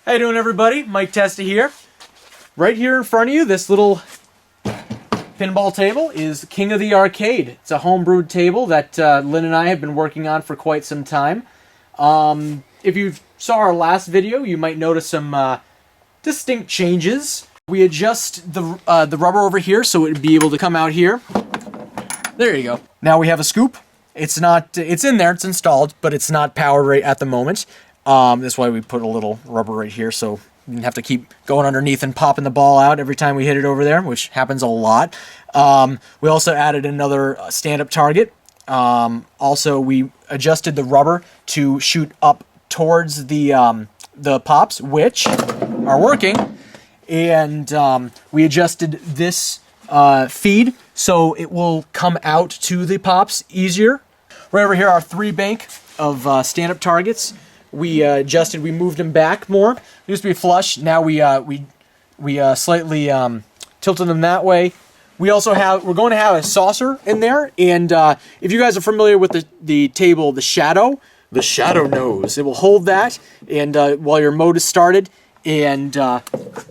How you doing, everybody? Mike Testa here. Right here in front of you, this little pinball table is King of the Arcade. It's a homebrewed table that Lynn and I have been working on for quite some time. If you saw our last video, you might notice some distinct changes. We adjust the rubber over here so it would be able to come out here. There you go. Now we have a scoop. It's in there, it's installed, but it's not powered right at the moment. That's why we put a little rubber right here, so you don't have to keep going underneath and popping the ball out every time we hit it over there, which happens a lot. We also added another stand-up target. Also, we adjusted the rubber to shoot up towards the pops, which are working. And we adjusted this feed so it will come out to the pops easier. Right over here are 3 bank of stand-up targets. We adjusted, we moved them back more. They used to be flush. Now we slightly tilted them that way. We're going to have a saucer in there. And if you guys are familiar with the table, the shadow nose, it will hold that. And while your mode is started, and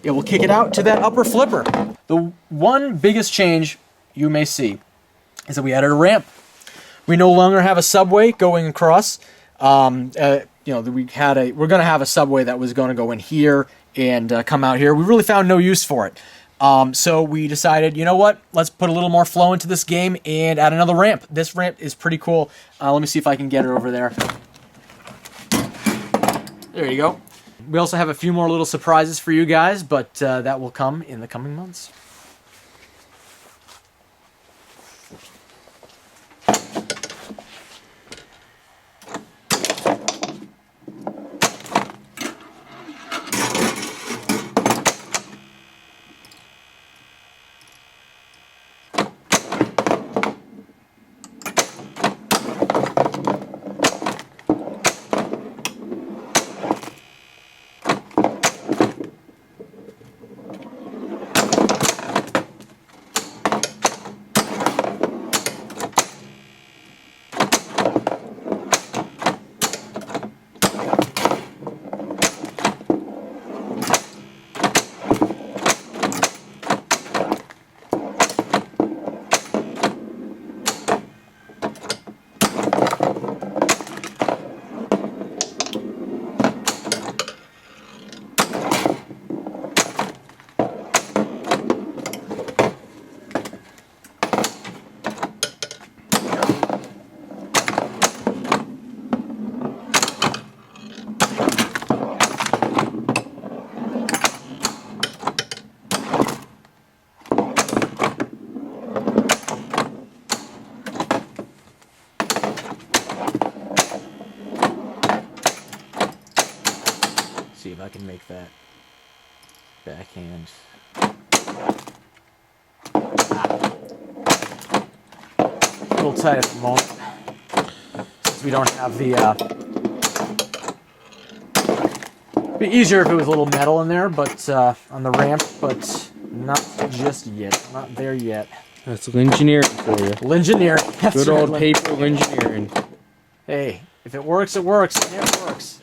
it will kick it out to that upper flipper. The one biggest change you may see is that we added a ramp. We no longer have a subway going across. We're going to have a subway that was going to go in here and come out here. We really found no use for it. So we decided, you know what? Let's put a little more flow into this game and add another ramp. This ramp is pretty cool. Let me see if I can get it over there. There you go. We also have a few more little surprises for you guys, but that will come in the coming months. See if I can make that backhand. A little tight at the moment, since we don't have the. It'd be easier if it was a little metal in there, but on the ramp, but not just yet. Not there yet. That's engineering for you. Lingineering. Good old paper engineering. Hey, if it works, it works. It works.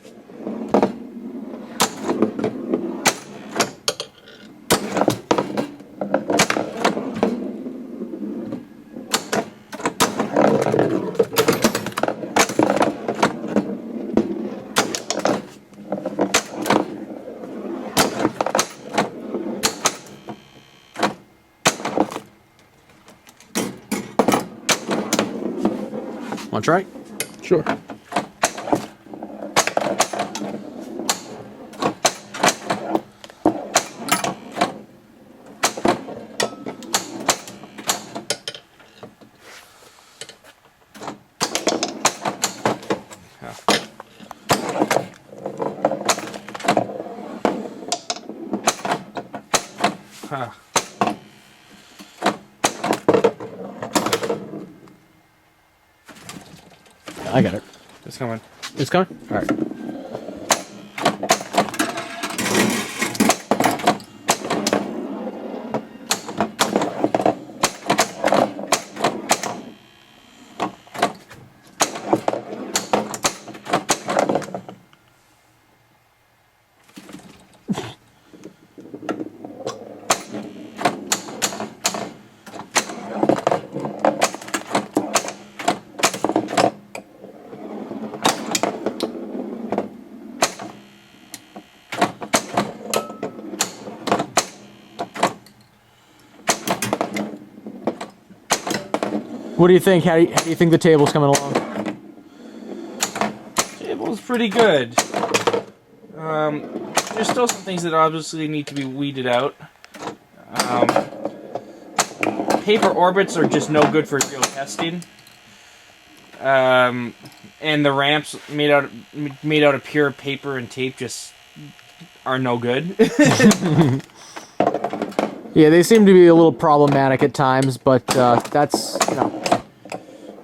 Want to try? Sure. Huh. I got it. It's coming. It's coming? All right. What do you think? How do you think the table's coming along? Table's pretty good. There's still some things that obviously need to be weeded out. Paper orbits are just no good for real testing. And the ramps made out of pure paper and tape just are no good. Yeah, they seem to be a little problematic at times, but that's, you know.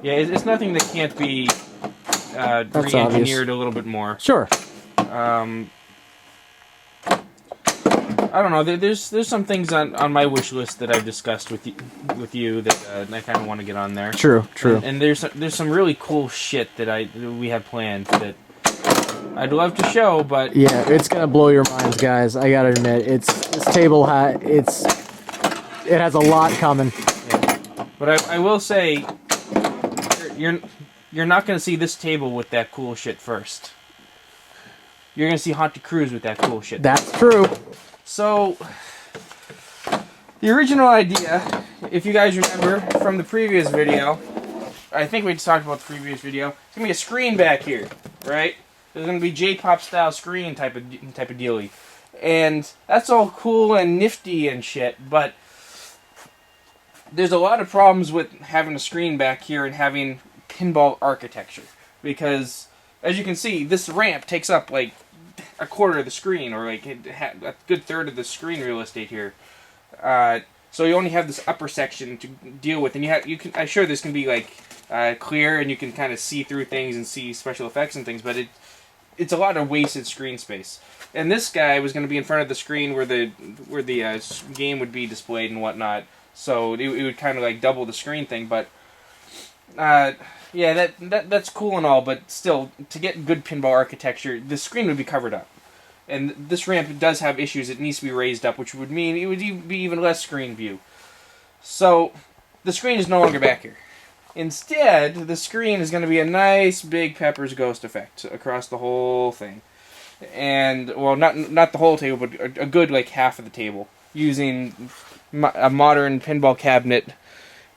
Yeah, it's nothing that can't be re-engineered a little bit more. Sure. I don't know. There's some things on my wish list that I've discussed with you that I kind of want to get on there. True. And there's some really cool shit that we have planned that I'd love to show, but yeah, it's gonna blow your minds, guys. I gotta admit, this table it has a lot coming. Yeah. But I will say, you're not gonna see this table with that cool shit first. You're gonna see Haunted Cruise with that cool shit. That's true. So, the original idea, if you guys remember from the previous video, I think we just talked about the previous video. It's gonna be a screen back here, right? There's gonna be J-pop style screen type of dealie, and that's all cool and nifty and shit. But there's a lot of problems with having a screen back here and having pinball architecture, because as you can see, this ramp takes up like a quarter of the screen, or like a good third of the screen real estate here. So you only have this upper section to deal with, and I'm sure this can be like clear, and you can kind of see through things and see special effects and things, but it's a lot of wasted screen space. And this guy was going to be in front of the screen where the game would be displayed and whatnot, so it would kind of like double the screen thing. But yeah, that's cool and all, but still, to get good pinball architecture, the screen would be covered up. And this ramp does have issues. It needs to be raised up, which would mean it would be even less screen view. So, the screen is no longer back here. Instead, the screen is going to be a nice big Pepper's Ghost effect across the whole thing. And, well, not the whole table, but a good, like, half of the table, using a modern pinball cabinet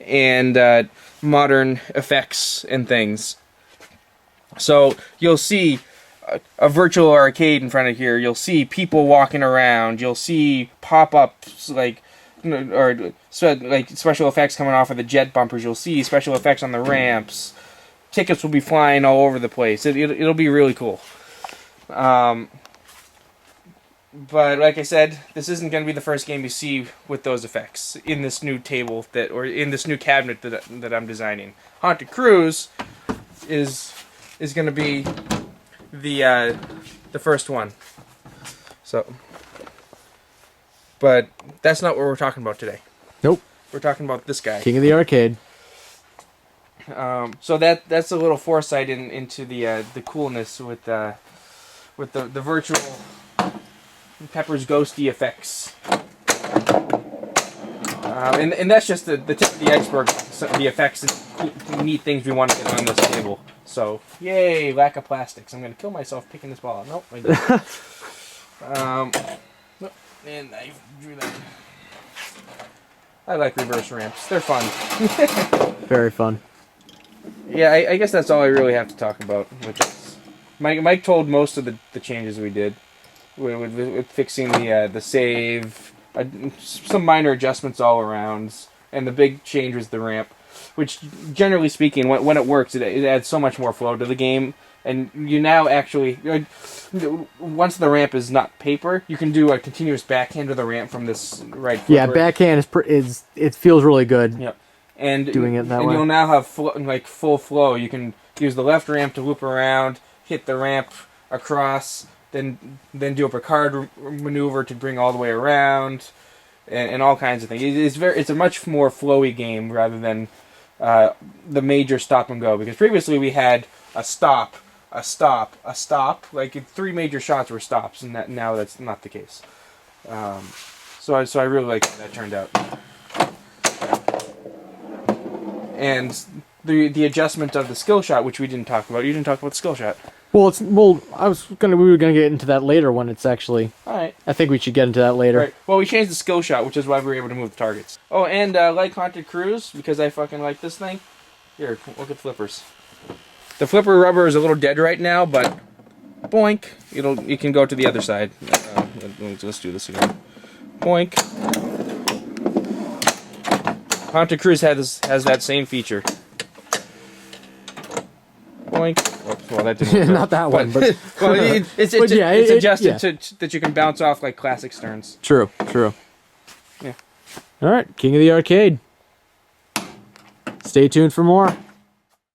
and modern effects and things. So you'll see a virtual arcade in front of here. You'll see people walking around. You'll see pop-ups like special effects coming off of the jet bumpers. You'll see special effects on the ramps. Tickets will be flying all over the place. It'll be really cool. But like I said, this isn't going to be the first game you see with those effects in this new table or in this new cabinet that I'm designing. Haunted Cruise is going to be the first one. So, but that's not what we're talking about today. Nope. We're talking about this guy, King of the Arcade. So that's a little foresight into the coolness with the virtual Pepper's Ghosty effects. And that's just the tip of the iceberg, the effects and cool, neat things we want to get on this table. So, yay, lack of plastics. I'm going to kill myself picking this ball out. Nope, I didn't. And I drew that. I like reverse ramps. They're fun. Very fun. Yeah, I guess that's all I really have to talk about with this. Mike told most of the changes we did. With fixing the save, some minor adjustments all around, and the big change was the ramp, which generally speaking, when it works, it adds so much more flow to the game, and you now actually, once the ramp is not paper, you can do a continuous backhand of the ramp from this right foot. Yeah, backhand is it feels really good. Yep. And doing it that way. And you'll now have full flow. You can use the left ramp to loop around, hit the ramp across, then do a Picard maneuver to bring all the way around, and all kinds of things. It's a much more flowy game rather than the major stop and go. Because previously we had a stop, a stop, a stop. Like 3 major shots were stops, and now that's not the case. So I really like how that turned out. And the adjustment of the skill shot, which we didn't talk about. You didn't talk about the skill shot. Well, we were gonna get into that later when it's actually. All right. I think we should get into that later. Right. Well, we changed the skill shot, which is why we were able to move the targets. Oh, and like Haunted Cruise, because I fucking like this thing. Here, look at flippers. The flipper rubber is a little dead right now, but boink, you can go to the other side. Let's do this again. Boink. Haunter Cruise has that same feature. Boink. Oops, well, that didn't work. Not that one, but well, it's adjusted to that you can bounce off like classic sterns. True. Yeah. All right, King of the Arcade. Stay tuned for more.